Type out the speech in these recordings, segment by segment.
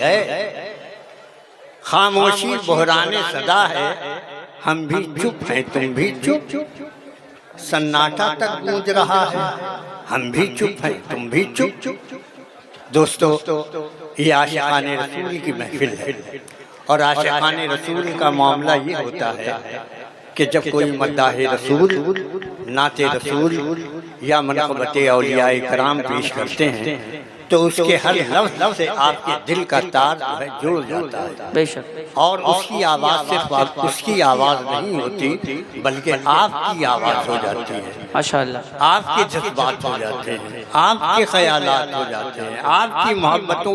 ہے، خاموشی بحران صدا ہے، ہم بھی چپ ہیں تم بھی چپ، سناٹا تک گونج رہا ہے، ہم بھی چپ ہیں تم بھی چپ۔ دوستو، یہ عاشقان رسول کی محفل ہے، اور عاشقان رسول کا معاملہ یہ ہوتا ہے کہ جب کوئی مداح رسول، نعت رسول یا منقبت اولیاء کرام پیش کرتے ہیں تو اس کے ہر لفظ سے آپ کے دل کا تار جو ہے جڑ جاتا ہے، بے شک، اور اس کی آواز صرف اس کی آواز نہیں ہوتی بلکہ آپ کی آواز ہو جاتی ہے، ماشاءاللہ، آپ کے جذبات ہو جاتے ہیں، آپ کے خیالات ہو جاتے ہیں، آپ کی محبتوں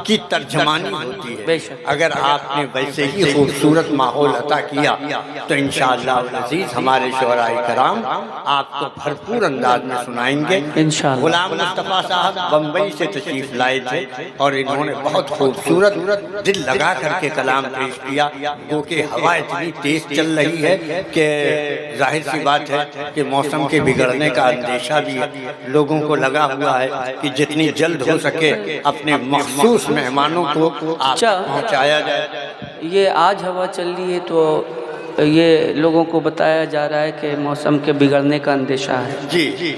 کی ترجمانی ہوتی ہے۔ بے شک، اگر آپ نے ویسے ہی خوبصورت ماحول عطا کیا تو انشاءاللہ العزیز ہمارے شعراء کرام آپ کو بھرپور انداز میں سنائیں گے۔ انشاءاللہ۔ غلام مصطفیٰ صاحب بمبئی سے تشریف لائے تھے اور انہوں نے بہت خوبصورت دل لگا کر کے کلام پیش کیا، کیونکہ ہوا اتنی تیز چل رہی ہے کہ ظاہر سی بات ہے کہ موسم کے بگڑنے کا اندیشہ بھی لوگوں کو لگا ہوا ہے کہ جتنی جلد ہو سکے اپنے مخصوص مہمانوں کو آپ تک پہنچایا جائے۔ یہ آج ہوا چل رہی ہے تو یہ لوگوں کو بتایا جا رہا ہے کہ موسم کے بگڑنے کا اندیشہ ہے۔ جی،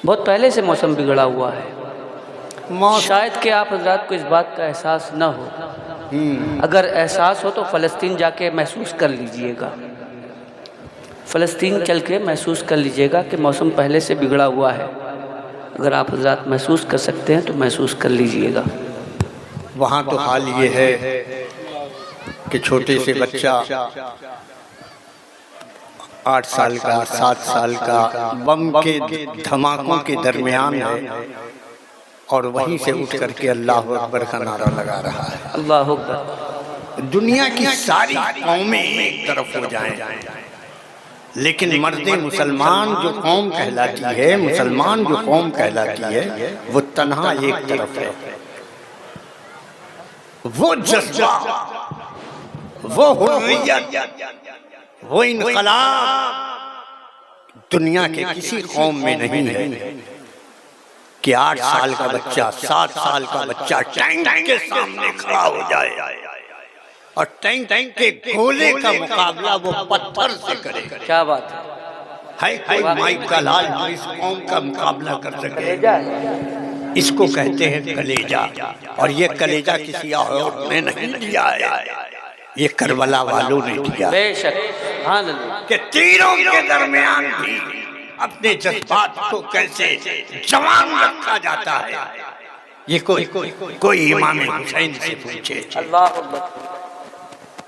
بہت پہلے سے موسم بگڑا ہوا ہے، شاید کہ آپ حضرات کو اس بات کا احساس نہ ہو، اگر احساس ہو تو فلسطین جا کے محسوس کر لیجئے گا، فلسطین چل کے محسوس کر لیجئے گا کہ موسم پہلے سے بگڑا ہوا ہے۔ اگر آپ حضرات محسوس کر سکتے ہیں تو محسوس کر لیجئے گا۔ وہاں تو حال یہ ہے کہ چھوٹے سے بچہ 8 سال کا 7 سال کا بم کے دھماکوں کے درمیان ہے اور وہیں سے اٹھ کر کے اللہ اکبر کا نعرہ لگا رہا ہے۔ اللہ اکبر۔ دنیا کی ساری قومیں ایک طرف ہو جائیں لیکن مرد مسلمان جو قوم کہلاتی ہے، مسلمان جو قوم کہلاتی ہے، وہ تنہا ایک طرف ہے۔ وہ جذبہ، وہ حریت، وہ انقلاب دنیا کے کسی قوم میں نہیں ہے کہ 8 سال کا بچہ 7 سال کا بچہ ٹینک کے سامنے کھڑا ہو جائے اور ٹینک کے گولے کا مقابلہ وہ پتھر سے کرے۔ کیا بات ہے کوئی مائک کا لال جو اس قوم کا مقابلہ کر سکے؟ اس کو کہتے ہیں کلیجہ، اور یہ کلیجہ کسی اور نے نہیں دیا ہے، یہ کربلا والوں نے دیا ہے۔ بے شک، سبحان اللہ، کہ تیروں کے درمیان بھی اپنے جذبات کو کیسے جوان رکھا جاتا ہے، یہ کوئی امام حسین سے پوچھے۔ اللہ اکبر۔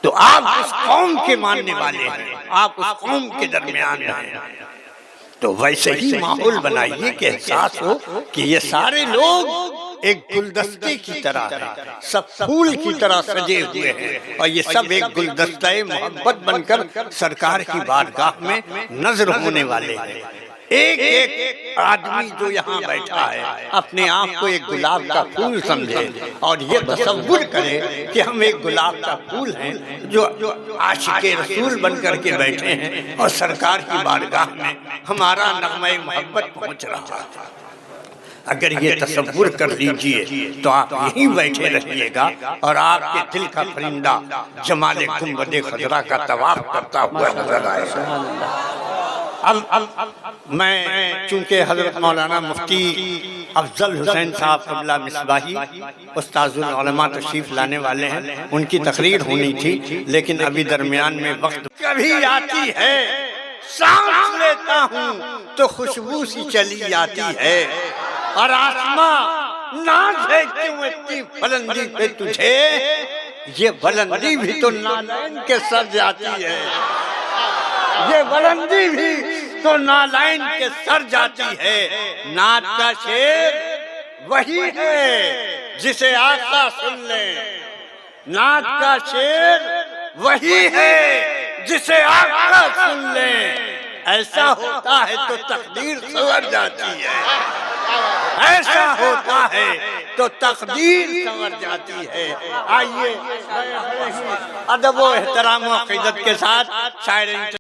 تو آپ اس قوم کے ماننے والے ہیں، آپ اس قوم کے درمیان ہیں، تو ویسے ہی ماحول بنائیے کہ احساس ہو کہ یہ سارے لوگ ایک گلدستے کی طرح ہیں، سب پھول کی طرح سجے ہوئے ہیں، اور یہ سب ایک گلدستہ محبت بن کر سرکار کی بارگاہ میں نظر ہونے والے ہیں۔ ایک ایک آدمی جو یہاں بیٹھا ہے اپنے آپ کو ایک گلاب کا پھول سمجھے اور یہ تصور کرے کہ ہم ایک گلاب کا پھول ہیں جو عاشق رسول بن کر کے بیٹھے ہیں اور سرکار کی بارگاہ میں ہمارا نغمہ محبت پہنچ رہا ہے۔ اگر یہ تصور کر لیجئے تو آپ یہیں بیٹھے رہیے گا اور آپ کے دل کا پرندہ جمال گنبد خضرا کا طواف کرتا ہوا نظر آئے گا۔ میں چونکہ حضرت مولانا مفتی افضل حسین صاحب قبلہ مصباحی استاذ العلماء تشریف لانے والے ہیں، ان کی تقریر ہونی تھی لیکن ابھی درمیان میں وقت کبھی آتی ہے سانس لیتا ہوں تو خوشبو سی چلی آتی ہے، اور آسماں ناز ہے کیوں اتنی بلندی پہ تجھے، یہ بلندی بھی تو نالین کے سر جاتی ہے، یہ بلندی بھی تو نالین کے سر جاتی ہے۔ نعت کا شعر وہی ہے جسے آقا سن لیں، نعت کا شعر وہی ہے جسے آقا سن لیں، ایسا ہوتا ہے تو تقدیر سنور جاتی ہے، ایسا ہوتا ہے تو تقدیر سنور جاتی ہے۔ آئیے ادب و احترام و عقیدت کے ساتھ شاعر